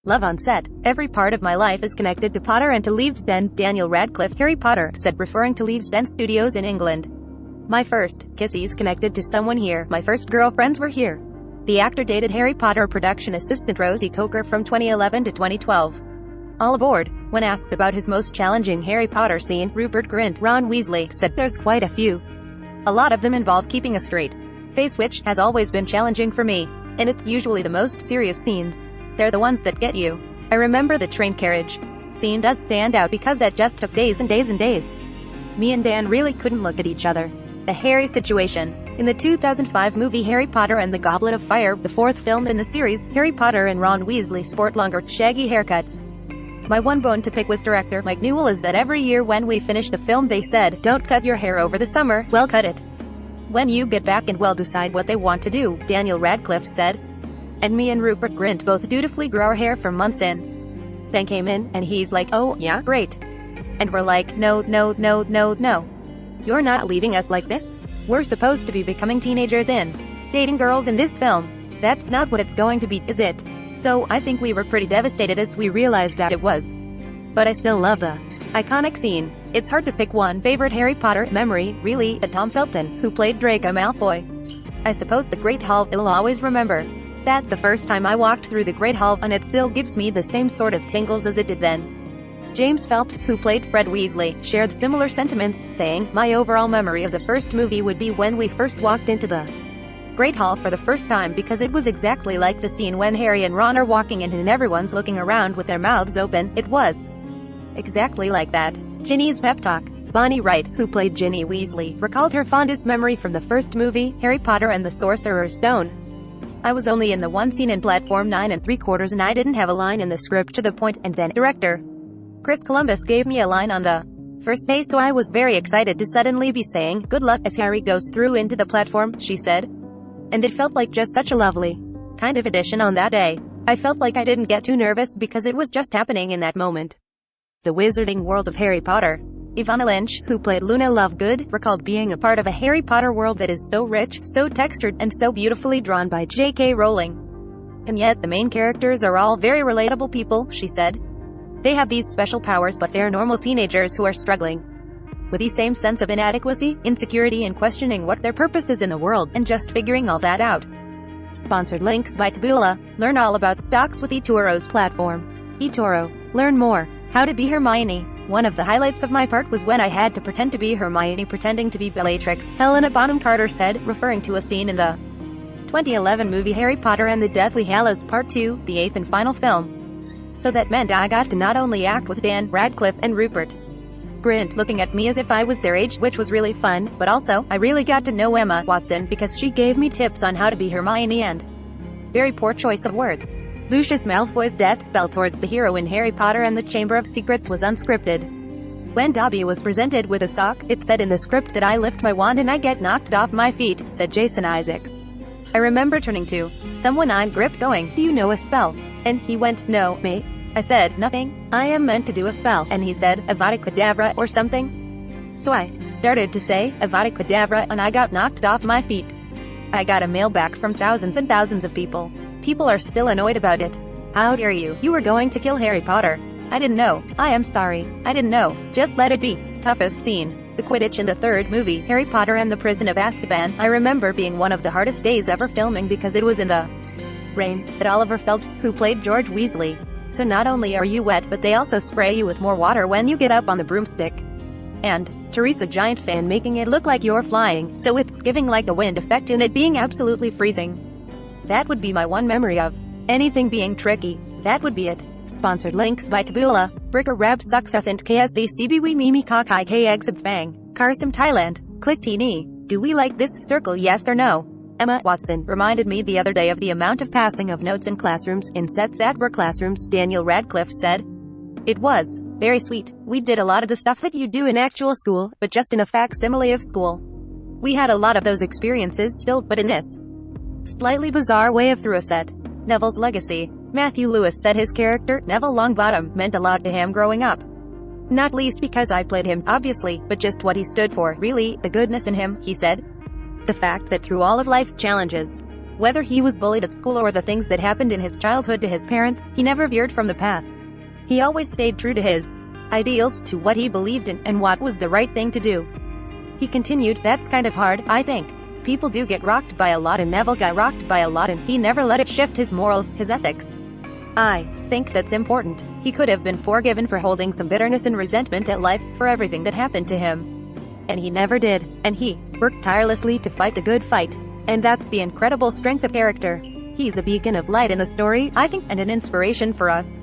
Love on set. Every part of my life is connected to Potter and to Leaves Den. Daniel Radcliffe, Harry Potter, said, referring to Leaves Den Studios in England. My first kisses connected to someone here. My first girlfriends were here. The actor dated Harry Potter production assistant Rosie Coker from 2011 to 2012. All aboard. When asked about his most challenging Harry Potter scene, Rupert Grint, Ron Weasley, said, "There's quite a few. A lot of them involve keeping a straight face, which has always been challenging for me. And it's usually the most serious scenes. They're the ones that get you. I remember the train carriage scene does stand out because that just took days and days and days. Me and Dan really couldn't look at each other." A hairy situation. In the 2005 movie Harry Potter and the Goblet of Fire, the fourth film in the series, Harry Potter and Ron Weasley sport longer, shaggy haircuts. My one bone to pick with director Mike Newell is that every year when we finish the film they said, "Don't cut your hair over the summer, well cut it when you get back and well decide what they want to do," Daniel Radcliffe said. And me and Rupert Grint both dutifully grew our hair for months in. Dan came in, and he's like, "Oh, yeah, great." And we're like, no. You're not leaving us like this? We're supposed to be becoming teenagers and dating girls in this film. That's not what it's going to be, is it? So, I think we were pretty devastated as we realized that it was. But I still love the iconic scene. It's hard to pick one favorite Harry Potter memory, really, Tom Felton, who played Draco Malfoy. I suppose the Great Hall. I'll always remember that the first time I walked through the Great Hall, and it still gives me the same sort of tingles as it did then. James Phelps, who played Fred Weasley, shared similar sentiments, saying, "My overall memory of the first movie would be when we first walked into the Great Hall for the first time, because it was exactly like the scene when Harry and Ron are walking in and everyone's looking around with their mouths open. It was exactly like that." Ginny's pep talk. Bonnie Wright, who played Ginny Weasley, recalled her fondest memory from the first movie, Harry Potter and the Sorcerer's Stone. "I was only in the one scene in platform 9 3/4 and I didn't have a line in the script to the point, and then director Chris Columbus gave me a line on the first day, so I was very excited to suddenly be saying, 'Good luck' as Harry goes through into the platform," she said. And it felt like just such a lovely kind of addition on that day. I felt like I didn't get too nervous because it was just happening in that moment. The wizarding world of Harry Potter. Ivana Lynch, who played Luna Lovegood, recalled being a part of a Harry Potter world that is so rich, so textured, and so beautifully drawn by J.K. Rowling. And yet the main characters are all very relatable people, she said. They have these special powers, but they're normal teenagers who are struggling with the same sense of inadequacy, insecurity, and questioning what their purpose is in the world, and just figuring all that out. Sponsored links by Taboola. Learn all about stocks with eToro's platform. eToro. Learn more. How to be Hermione. One of the highlights of my part was when I had to pretend to be Hermione pretending to be Bellatrix, Helena Bonham Carter said, referring to a scene in the 2011 movie Harry Potter and the Deathly Hallows Part 2, the eighth and final film. "So that meant I got to not only act with Dan Radcliffe and Rupert Grint looking at me as if I was their age, which was really fun, but also, I really got to know Emma Watson because she gave me tips on how to be Hermione and..." Very poor choice of words. Lucius Malfoy's death spell towards the hero in Harry Potter and the Chamber of Secrets was unscripted. When Dobby was presented with a sock, it said in the script that I lift my wand and I get knocked off my feet, said Jason Isaacs. "I remember turning to someone I gripped going, 'Do you know a spell?' And he went, 'No, mate.' I said, 'Nothing. I am meant to do a spell.' And he said, 'Avada Kedavra or something.' So I started to say, 'Avada Kedavra,' and I got knocked off my feet." I got a mail back from thousands and thousands of people. People are still annoyed about it. "How dare you? You were going to kill Harry Potter." "I didn't know. I am sorry. I didn't know. Just let it be." Toughest scene. The Quidditch in the third movie, Harry Potter and the Prison of Azkaban. "I remember being one of the hardest days ever filming because it was in the rain," said Oliver Phelps, who played George Weasley. "So not only are you wet, but they also spray you with more water when you get up on the broomstick." And Teresa, giant fan, making it look like you're flying, so it's giving like a wind effect and it being absolutely freezing. That would be my one memory of anything being tricky. That would be it. Sponsored links by Taboola. Bricker Rab Suxathant KSD CBW Mimi Kakai K Exib Fang. Karsam Thailand. Click Tini. "Do we like this circle, yes or no?" Emma Watson reminded me the other day of the amount of passing of notes in classrooms, in sets that were classrooms, Daniel Radcliffe said. "It was very sweet. We did a lot of the stuff that you do in actual school, but just in a facsimile of school. We had a lot of those experiences still, but in this slightly bizarre way of through a set." Neville's legacy. Matthew Lewis said his character, Neville Longbottom, meant a lot to him growing up. "Not least because I played him, obviously, but just what he stood for, really, the goodness in him," he said. "The fact that through all of life's challenges, Whether he was bullied at school or the things that happened in his childhood to his parents, he never veered from the path. He always stayed true to his ideals, to what he believed in, and what was the right thing to do. He continued, "That's kind of hard, I think. People do get rocked by a lot, and Neville got rocked by a lot, and he never let it shift his morals, his ethics. I think that's important. He could have been forgiven for holding some bitterness and resentment at life, for everything that happened to him. And he never did. And he worked tirelessly to fight the good fight. And that's the incredible strength of character. He's a beacon of light in the story, I think, and an inspiration for us."